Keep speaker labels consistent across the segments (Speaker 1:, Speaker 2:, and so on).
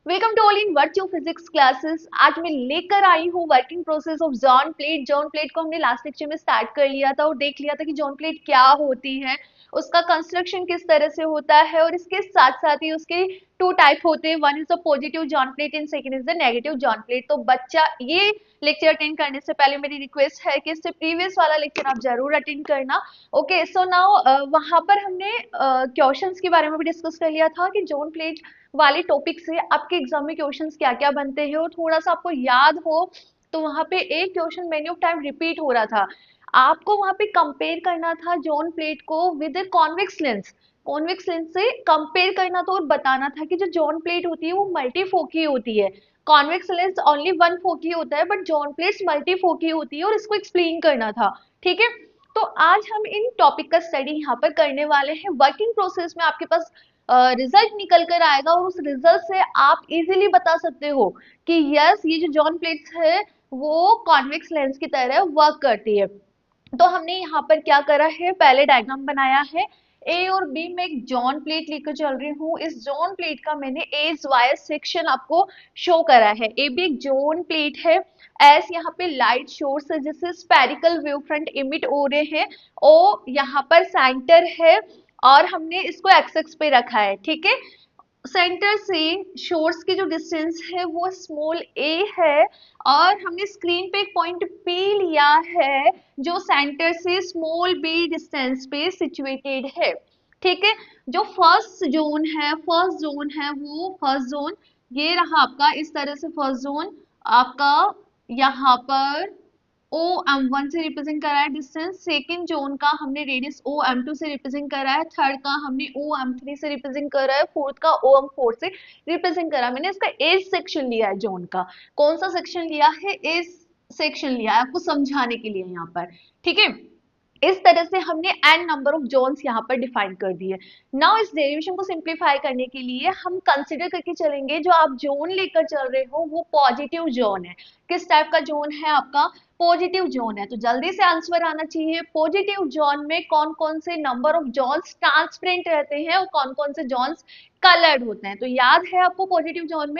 Speaker 1: Welcome to all in virtue physics classes. आज मैं लेकर आई हूँ working process of zone plate. Zone plate को हमने लास्ट लेक्चर में स्टार्ट कर लिया था और देख लिया था कि जॉन प्लेट क्या होती है, उसका कंस्ट्रक्शन किस तरह से होता है और इसके साथ साथ ही उसके टू टाइप होते हैं। One is the positive John plate and second is the negative John plate. तो बच्चा ये लेक्चर अटेंड करने से पहले मेरी रिक्वेस्ट है कि इससे प्रीवियस वाला लेक्चर आप जरूर अटेंड करना। ओके, सो नाउ वहां पर हमने क्वेश्चंस के बारे में भी डिस्कस कर लिया था कि जॉन प्लेट वाले टॉपिक से आपके एग्जाम में क्वेश्चंस क्या क्या बनते हैं और थोड़ा सा आपको याद हो तो वहां पे एक question many of time repeat हो रहा था। आपको वहां पे कंपेयर करना था जॉन प्लेट को with convex lens. Convex lens से कंपेयर करना था और बताना था कि जो जॉन प्लेट होती है वो मल्टीफोकी होती है। कॉन्वेक्स लेंस ओनली वन फोकी होता है बट जॉन प्लेट्स मल्टीफोकी होती है और इसको एक्सप्लेन करना था। ठीक है, तो आज हम इन टॉपिक का स्टडी यहाँ पर करने वाले हैं। वर्किंग प्रोसेस में आपके पास रिजल्ट निकल कर आएगा और उस रिजल्ट से आप इजीली बता सकते हो कि यस ये जो जॉन प्लेट्स है वो कॉन्वेक्स लेंस की तरह वर्क करती है। तो हमने यहाँ पर क्या करा है, पहले डायग्राम बनाया है। ए और बी में एक जॉन प्लेट लेकर चल रही हूँ। इस जॉन प्लेट का मैंने एज वाई सेक्शन आपको शो करा है। ए भी एक जॉन प्लेट है। एस यहाँ पे लाइट सोर्स है जिससे स्पेरिकल वेव फ्रंट इमिट हो रहे हैं। ओ यहाँ पर सेंटर है और हमने इसको एक्स एक्स पे रखा है। ठीक है, सेंटर से सोर्स की जो डिस्टेंस है वो स्मॉल ए है और हमने स्क्रीन पे एक पॉइंट पी लिया है जो सेंटर से स्मॉल बी डिस्टेंस पे सिचुएटेड है। ठीक है, जो फर्स्ट जोन है वो फर्स्ट जोन ये रहा आपका। इस तरह से फर्स्ट जोन आपका यहाँ पर ओ एम वन से रिप्रेजेंट करा है डिस्टेंस। सेकेंड जोन का हमने रेडियस ओ एम टू से रिप्रेजेंट करा है। थर्ड का हमने ओ एम थ्री से रिप्रेजेंट करा है। फोर्थ का ओ एम फोर से रिप्रेजेंट करा है। मैंने इसका एज सेक्शन लिया है जोन का। कौन सा सेक्शन लिया है? एज सेक्शन लिया है आपको समझाने के लिए यहाँ पर। ठीक है, इस तरह से हमने n नंबर ऑफ जोन्स यहाँ पर डिफाइन कर दिए। नाउ इस डेरिवेशन को सिंप्लीफाई करने के लिए हम कंसिडर करके चलेंगे जो आप जोन लेकर चल रहे हो वो पॉजिटिव जोन है। किस टाइप का जोन है आपका? पॉजिटिव जोन है। तो जल्दी से आंसर आना चाहिए। पॉजिटिव जोन में कौन कौन से नंबर ऑफ जोन्स ट्रांसपेरेंट रहते हैं और कौन कौन से जोन्स कलर्ड होते हैं? तो याद है आपको पॉजिटिव जोन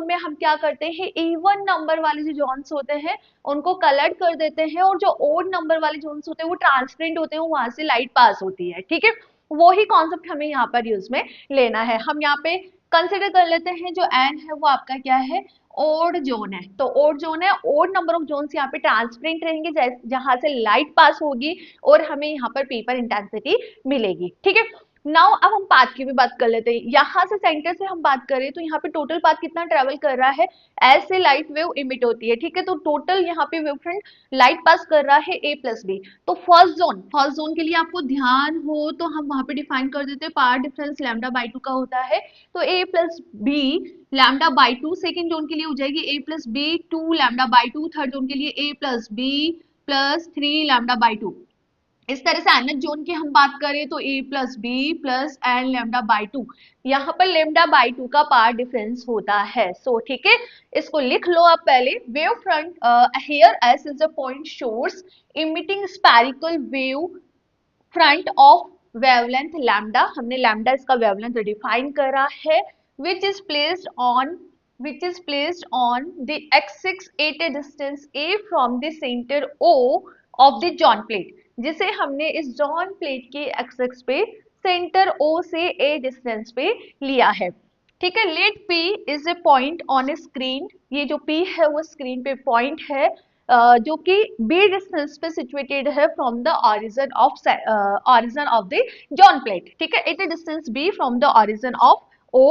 Speaker 1: में हम क्या करते हैं, इवन नंबर वाले जो जोन्स होते हैं उनको कलर्ड कर देते हैं और जो ओड नंबर वाले जोन्स होते हैं वो ट्रांसपेरेंट होते हैं, वहां से लाइट पास होती है। ठीक है, वो ही कॉन्सेप्ट हमें यहाँ पर यूज में लेना है। हम यहाँ पे कंसिडर कर लेते हैं जो एन है वो आपका क्या है, ओड जोन है। तो ओड जोन है, ओड नंबर ऑफ जोन्स यहाँ पे ट्रांसपेरेंट रहेंगे जहां से लाइट पास होगी और हमें यहाँ पर पेपर इंटेंसिटी मिलेगी। ठीक है, नाउ अब हम पाथ की भी बात कर लेते हैं। यहाँ से सेंटर से हम बात करें तो यहाँ पे टोटल पाथ कितना ट्रेवल कर रहा है? ऐसे लाइट वेव इमिट होती है। ठीक है, तो टोटल यहाँ पे वेव फ्रंट लाइट पास कर रहा है ए प्लस बी। तो फर्स्ट जोन के लिए आपको ध्यान हो तो हम वहां पे डिफाइन कर देते हैं power difference lambda by two का होता है। तो A plus B lambda by two second zone के लिए हो जाएगी A plus B two lambda by two. Third zone के लिए A plus B plus three lambda by two. इस तरह से nth जोन की हम बात करें तो a plus B plus n lambda by two. यहाँ पर लेमडा बाई टू का पावर डिफरेंस होता है। सो ठीक है, इसको लिख लो आप पहले। Wave front here s is the point source emitting spherical wave front of wavelength lambda. हमने लैम्डा इसका वेवलेंथ डिफाइन करा है which is placed on the axis at a distance a from the centre o of the zone plate, जिसे हमने इस zone plate के axis पे centre O से a डिस्टेंस पे लिया है। ठीक है, let P is a point on a screen. ये जो P है वो स्क्रीन पे पॉइंट है जो कि b डिस्टेंस पे सिचुएटेड है from the origin of the zone plate. ठीक है, it A distance b from the origin of O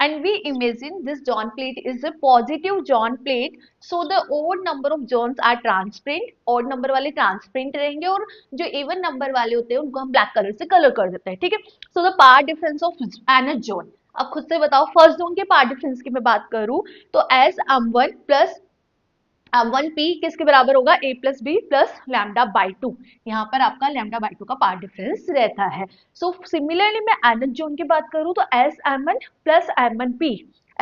Speaker 1: and we imagine this John plate is a positive John plate, so the odd number of Johns are transparent। odd number वाले transparent रहेंगे और जो even number वाले होते हैं उनको हम black colour से कलर कर देते हैं। ठीक है, so the power difference of nth zone. अब खुद से बताओ, फर्स्ट जोन के पावर डिफरेंस की मैं बात करूं तो S m1 plus one P किसके बराबर होगा? a plus B plus lambda by two. यहाँ पर आपका लैम्डा बाई टू का पावर डिफरेंस रहता है। सो सिमिलरली मैं nth जोन की बात करूं तो S M one plus M one P.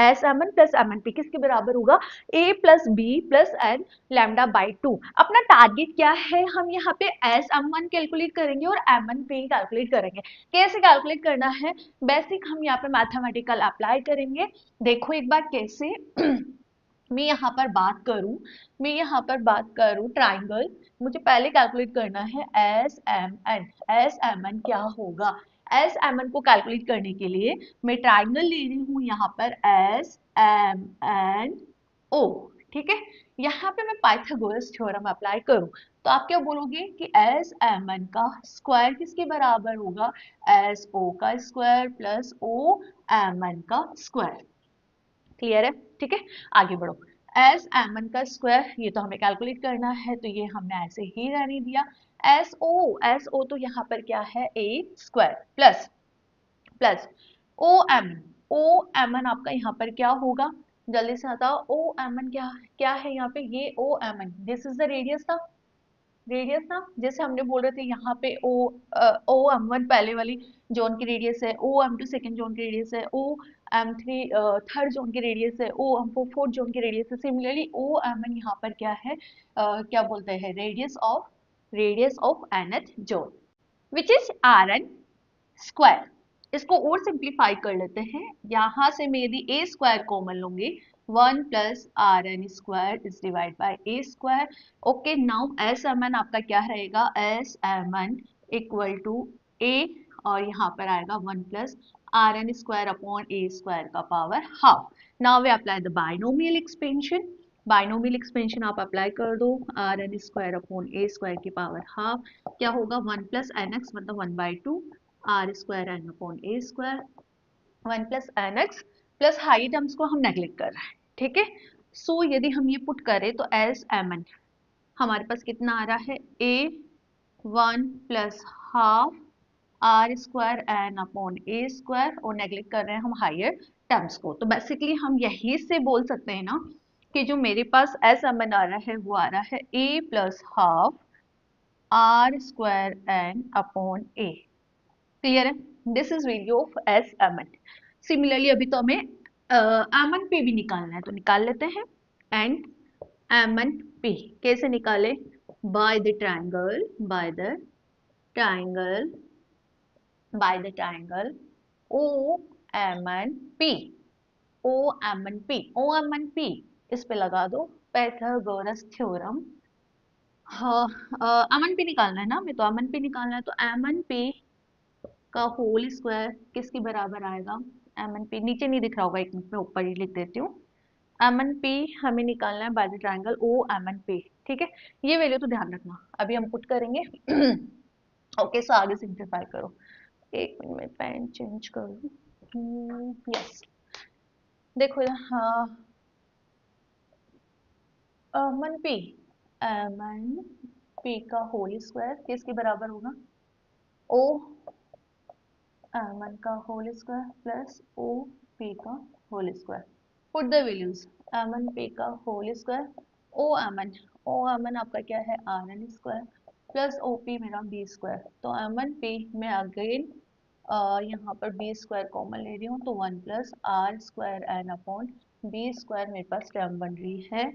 Speaker 1: S M N plus M N P किसके बराबर होगा, A plus B plus N lambda by 2। अपना टारगेट क्या है, हम यहाँ पे एस एम वन कैलकुलेट करेंगे और एम एन पी कैलकुलेट करेंगे। कैसे कैलकुलेट करना है, बेसिक हम यहाँ पे मैथमेटिकल अप्लाई करेंगे। देखो एक बार कैसे मैं यहाँ पर बात करूं, ट्राइंगल, मुझे पहले कैलकुलेट करना है S M N. S M N क्या होगा, एस एम एन को कैलकुलेट करने के लिए मैं ट्राइंगल ले रही हूँ यहाँ पर एस एम एन ओ, ठीक है। यहाँ पे मैं पाइथागोरस थ्योरम अप्लाई करूं तो आप क्या बोलोगे कि एस एम एन का स्क्वायर किसके बराबर होगा, एस ओ का square plus O M N का स्क्वायर। क्लियर है, ठीक है। आगे बढ़ो, एस एम एन का स्क्वायर ये तो हमें कैलकुलेट करना है, तो ये हमने ऐसे ही रहने दिया। एस ओ तो यहाँ पर क्या है, A square plus plus O M N आपका यहाँ पर क्या होगा, जल्दी से बताओ। ओ एम एन क्या क्या है यहाँ पे, ये O M N this is the radius था, रेडियस ना, जैसे हमने बोल रहे थे यहाँ पे ओ एम वन पहले वाली जोन की रेडियस है, O M two second zone की रेडियस है, O M three third zone की रेडियस है, O M four fourth zone की रेडियस है। सिमिलरली ओ एम एन यहाँ पर क्या है, क्या बोलते हैं, radius of nth zone which is r N square. इसको और सिंप्लीफाई कर लेते हैं, यहां से मैं यदि ए स्क्वायर कॉमन लूंगी, 1 plus R N square is divide by A square. Okay, now S M N आपका क्या रहेगा, S M N equal to A, और यहाँ पर आएगा 1 plus R N square upon ए स्क्वायर का power half. Now we apply the binomial expansion, binomial expansion आप apply कर दो, आर एन स्क्वायर अपॉन ए स्क्वायर की पावर हाफ, क्या होगा 1 प्लस एन एक्स मतलब 1/2 आर स्क्वायर एन अपॉन ए square, 1 plus N x plus high terms को हम neglect कर रहे हैं, ठीक है। सो यदि हम ये पुट करें तो एस एम एन हमारे पास कितना आ रहा है, a 1 plus half r square n upon A square, और नेग्लेक्ट कर रहे हैं हम हायर टर्म्स को। तो बेसिकली हम यही से बोल सकते हैं ना कि जो मेरे पास एस एम एन आ रहा है वो आ रहा है a plus half r square n upon a. Clear है, this is value of S M N. Similarly अभी तो हमें एम एन पी भी निकालना है, तो निकाल लेते हैं। एंड एम एन पी कैसे निकाले, by the triangle, triangle by the triangle O M N P, O M N P, O M N P इस पे लगा दो पाइथागोरस थ्योरम। हाँ, एम एन पी निकालना है ना, मैं तो एम एन पी निकालना है, तो एम एन पी का होल स्क्वायर किसके बराबर आएगा, एम एन पी नीचे नहीं दिख रहा होगा, एक मिनट में ऊपर ही लिख देती हूँ। एम एन पी हमें निकालना है by the triangle O M N P, ठीक है। ये वैल्यू तो ध्यान रखना, अभी हम पुट करेंगे। ओके, सो आगे सिंप्लीफाई करो, एक मिनट में पेन चेंज करूँ। यस, देखो यहाँ एम एन पी का होल स्क्वायर किसके बराबर होगा, ओ एम एन का whole square plus O P का whole square. Put the values, M N P का whole square, O M N आपका क्या है, r N square plus O P मेरा बी स्क्वायर। तो एम एन पी में again यहाँ पर बी स्क्वायर कॉमन ले रही हूँ, तो 1 plus r square n upon b square मेरे पास टर्म बन रही है।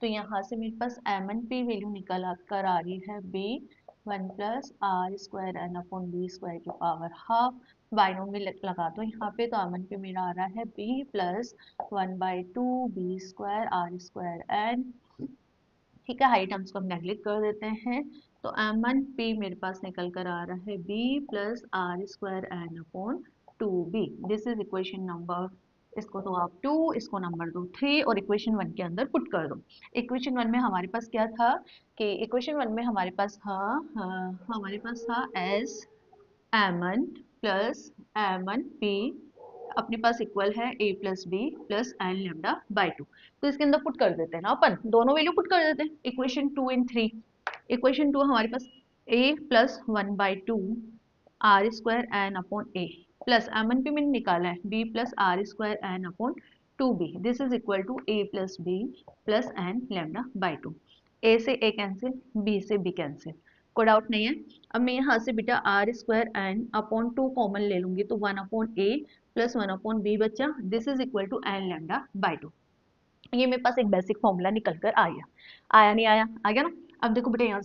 Speaker 1: तो यहाँ से मेरे पास एम एन पी वैल्यू निकल कर आ रही है b 1 plus r square n upon b square की पावर हाफ। बाइनोमियल लगा दो यहाँ पे, तो एम एन पी मेरा आ रहा है b plus 1/2 b square r square n, ठीक है। हाई टर्म्स को हम नेग्लेक्ट कर देते हैं, तो एम एन पी मेरे पास निकल कर आ रहा है b plus r square n upon 2b। This is equation number, इसको तो आप 2, इसको नंबर दो 3, और इक्वेशन 1 के अंदर पुट कर दो। इक्वेशन 1 में हमारे पास क्या था कि इक्वेशन 1 में हमारे पास था S M N plus M N P अपने पास इक्वल है a plus B plus n lambda by 2। तो इसके अंदर पुट कर देते हैं ना, अपन दोनों वैल्यू पुट कर देते हैं, इक्वेशन 2 एंड 3। इक्वेशन 2 हमारे पास a plus 1/2 r square n upon a plus M N P मैंने निकाला है b plus r square n upon 2b, this is equal to a plus B plus n lambda by 2। A से a cancel, b से b cancel, कोई doubt नहीं है। अब मैं यहाँ से बेटा r square n upon 2 common ले लूंगी, तो 1 अपॉन ए प्लस 1/b बचा, this is equal to n lambda by 2। ये मेरे पास एक बेसिक फॉर्मूला निकल कर आया। आया नहीं आया? आ गया ना। अब देखो बेटा यहाँ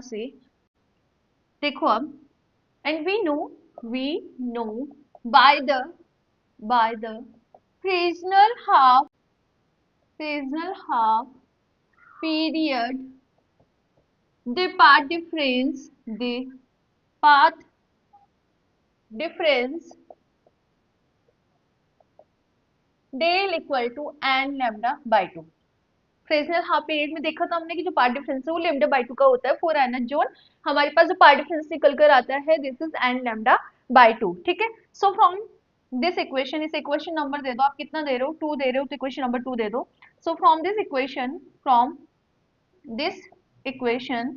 Speaker 1: से देखो अब, and we know by the Fresnel half period the path difference del equal to n lambda by 2। Fresnel half period में देखा था हमने कि जो पार्ट डिफरेंस है वो लैम्डा बाई 2 का होता है फॉर एन जोन। हमारे पास जो पार्ट डिफरेंस निकल कर आता है this is an lambda by 2। ठीक है, सो फ्रॉम दिस इक्वेशन, इस इक्वेशन नंबर दे दो आप, कितना दे रहे हो 2 दे रहे हो तो इक्वेशन नंबर 2 दे दो। So from this equation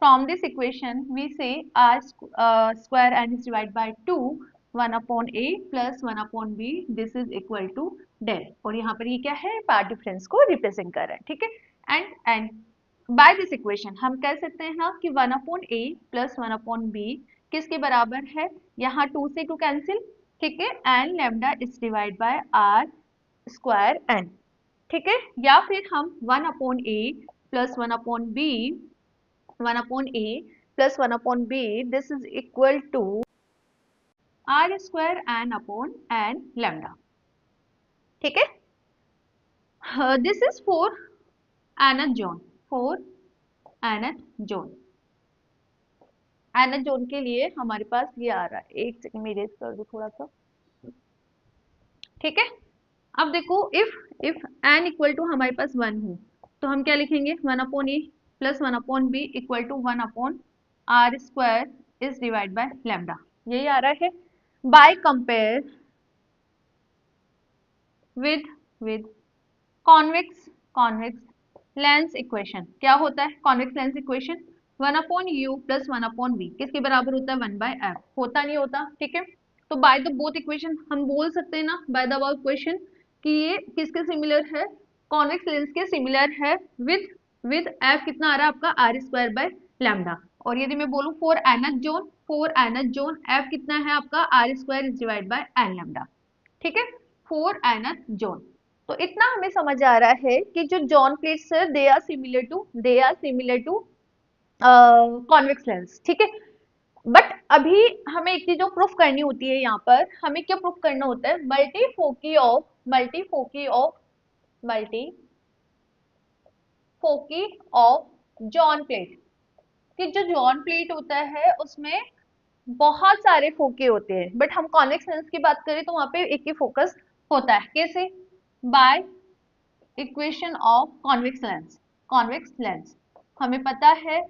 Speaker 1: from this equation we say r square n is divided by 2 1 upon a plus 1 upon b this is equal to del। और यहाँ पर ये क्या है, पार्ट डिफरेंस को रिप्रेजेंट कर रहा है। ठीक है, एंड बाय दिस इक्वेशन हम कह सकते हैं ना कि 1 upon a plus 1 upon b किसके बराबर है, यहाँ 2 से 2 कैंसिल। ठीक है, n lambda is divide by r square n. ठीक है, या फिर हम 1 upon a plus 1 upon b 1 upon a plus 1 upon b this is equal to r square n upon n lambda। ठीक है, this is for nth zone के लिए हमारे पास ये आ रहा है। एक सेकंड में इरेज कर दो थोड़ा सा। ठीक है, अब देखो इफ n इक्वल टू हमारे पास 1 हो तो हम क्या लिखेंगे, 1 upon a plus 1 upon b equal to 1 upon r square is divide by lambda, यही आ रहा है। By compare with convex lens equation, क्या होता है convex lens equation, 1 upon u plus 1 upon b किसके बराबर होता है 1 बाय एफ, होता नहीं होता। ठीक है, तो बाय द बोथ इक्वेशन हम बोल सकते हैं ना, बाय द अबव इक्वेशन कि ये किसके सिमिलर है, कॉन्वेक्स लेंस के सिमिलर है विद एफ कितना आ रहा है आपका आर स्क्वायर बाय लैम्डा। और यदि मैं बोलूं फॉर एनथ जोन एफ कितना है आपका r square is divide by n lambda. ठीक है, फॉर एनथ जोन। तो इतना हमें समझ आ रहा है कि जो जॉन प्लेट्स है they are similar to convex lens. ठीक है, बट अभी हमें एक चीज जो प्रूफ करनी होती है, यहाँ पर हमें क्या प्रूफ करना होता है, मल्टीफोकी ऑफ जॉन प्लेट। कि जो जॉन प्लेट होता है उसमें बहुत सारे फोके होते हैं, बट हम कॉन्वेक्स लेंस की बात करें तो वहां पे एक ही फोकस होता है। कैसे, by equation of convex lens हमें पता है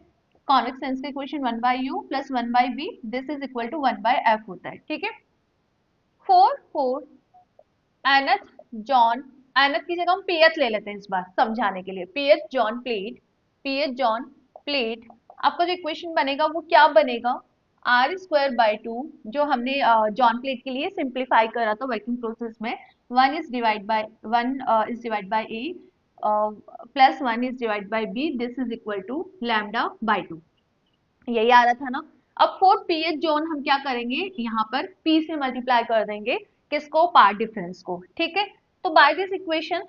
Speaker 1: कॉन्वेक्स लेंस का equation 1 by u plus 1 by b this is equal to 1 by f होता है। ठीक है, फोर एनथ की जगह हम पीएच ले लेते हैं इस बार समझाने के लिए। पीएच जॉन प्लेट आपका जो इक्वेशन बनेगा वो क्या बनेगा, आर स्क्वायर बाई 2 जो हमने जॉन प्लेट के लिए सिंप्लीफाई करा था वर्किंग प्रोसेस में, 1 is divide by a plus 1 is divide by b this is equal to lambda by 2, यही आ रहा था ना। अब फॉर पीएच जोन हम क्या करेंगे, यहाँ पर पी से मल्टीप्लाई कर देंगे किसको, पार्ट डिफरेंस को। ठीक है, तो इस इक्वेशन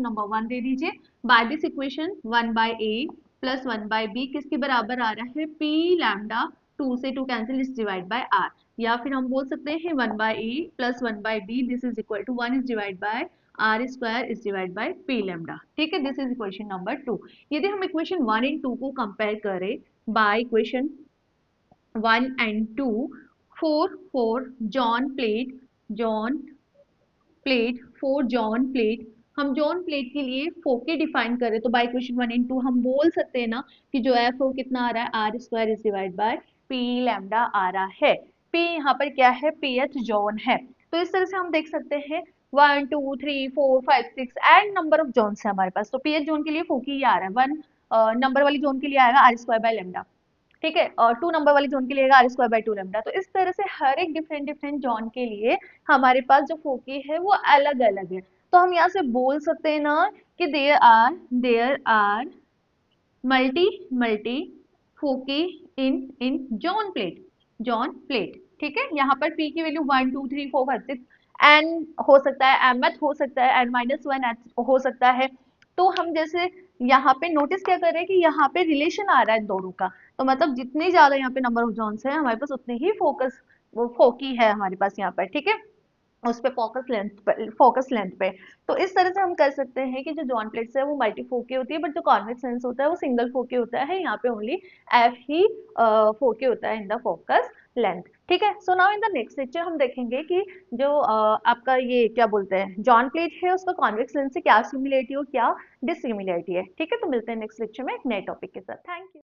Speaker 1: नंबर 1 दे दीजिए, by this equation 1 by a plus 1 by b किसके बराबर आ रहा है, पी लैम्डा 2 से 2 cancel is divide by r, या फिर हम बोल सकते हैं 1 by a plus 1 by b this is equal to 1 is divide by r square is divide by p lambda. ठीक है, दिस इज इक्वेशन नंबर 2। यदि हम इक्वेशन 1 एंड 2 को कंपेयर करें by equation 1 and 2 for John plate हम John plate के लिए फोके define करें तो बाय इक्वेशन 1 एंड 2 हम बोल सकते हैं ना कि जो एफ वो कितना आ रहा है, r square is divide by p lambda आ रहा है। पी यहाँ पर क्या है, पीएच जॉन है। तो इस तरह से हम देख सकते हैं 1 2 3 4 5 6 एंड नंबर ऑफ जोन्स है हमारे पास। तो पीएच जोन के लिए फोकी आ रहा है, 1 नंबर वाली जोन के लिए आएगा आर स्क्वायर बाय लैम्डा। ठीक है, और 2 नंबर वाली जोन के लिए आएगा आर स्क्वायर बाय 2 लैम्डा। तो इस तरह से हर एक डिफरेंट जोन के लिए हमारे पास जो फोकी है वो अलग अलग है। तो हम यहाँ से बोल सकते हैं ना कि there are multi foci in zone plate. ठीक है, यहाँ पर p की वैल्यू 1 2 3 4 5 6 n हो सकता है, mth हो सकता है, n-1 हो सकता है। तो हम जैसे यहाँ पे नोटिस क्या कर रहे हैं कि यहाँ पे रिलेशन आ रहा है दोनों का, तो मतलब जितने ज्यादा यहाँ पे नंबर ऑफ जोन्स है हमारे पास उतने ही फोकी है हमारे पास यहाँ पर, ठीक है, उस पे फोकस लेंथ पे। तो इस तरह से हम कर सकते हैं कि जो जॉन प्लेट्स है वो मल्टीफोकी होती है, बट जो कॉन्वेक्स लेंस होता है वो सिंगल फोकी होता है, यहाँ पे ओनली एफ ही फोकी होता है इन द फोकस लेंथ। ठीक है, so now in the next lecture हम देखेंगे कि जो आपका ये क्या बोलते हैं जॉन प्लेट है उसका कॉन्वेक्स लेंस से क्या सिमिलरिटी हो क्या डिसिमिलरिटी है। ठीक है, तो मिलते हैं नेक्स्ट लेक्चर में एक नए टॉपिक के साथ। Thank you.